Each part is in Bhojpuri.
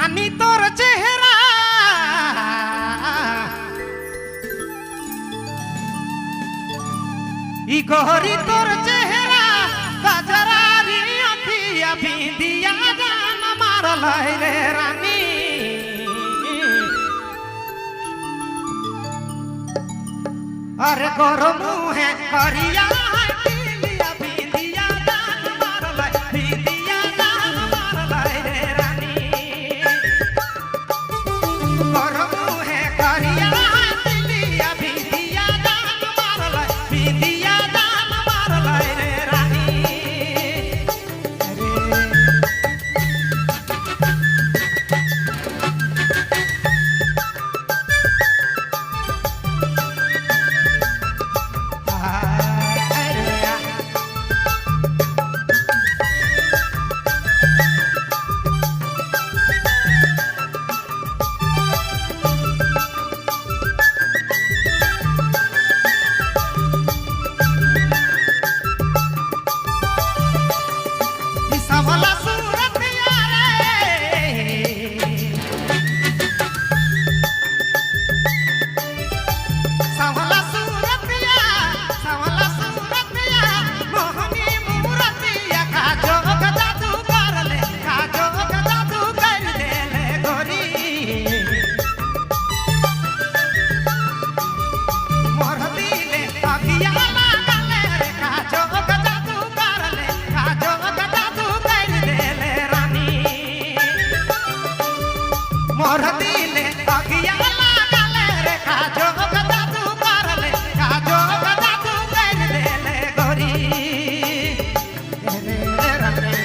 रानी तोर चेहरा ई गोरी तोर चेहरा गजरारी अखिया बिंदिया जान मारल रे रानी अरे गोरो मुहे करिया बिंदिया बिंदिया जान मारल बिंदिया जान मारल रे रानी गोरो मुहे करिया बिंदिया बिंदिया जान मारल बिंदिया जान मारल रे रानी मोर दिले अगिया लागल रे काजो गदा तू करले काजो गदा तू कर देले गोरी रे रे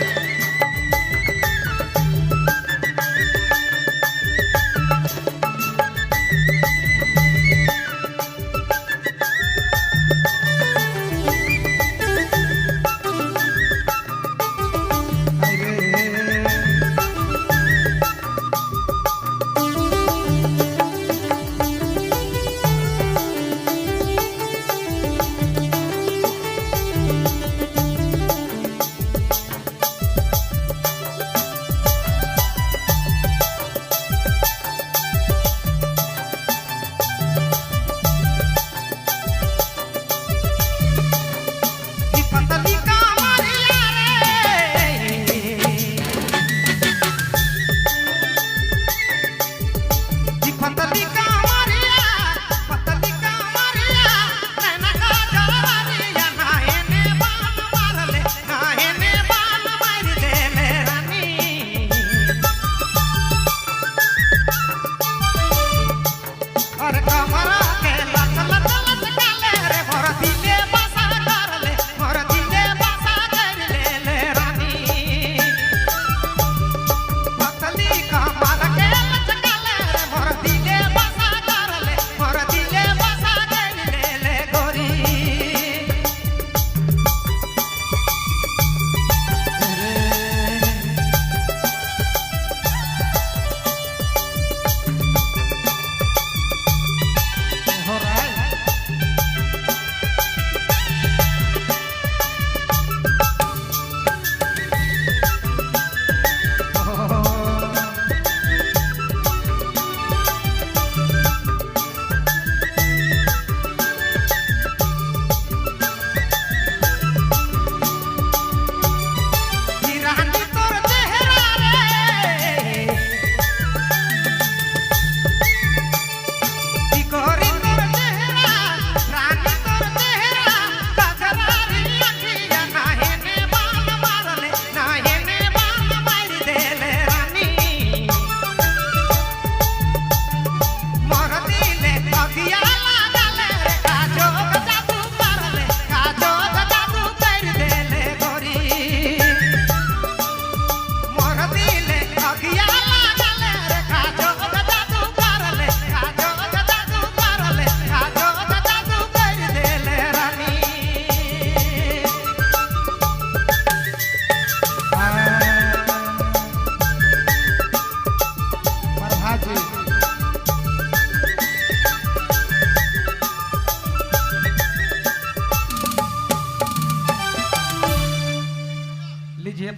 लीजिए।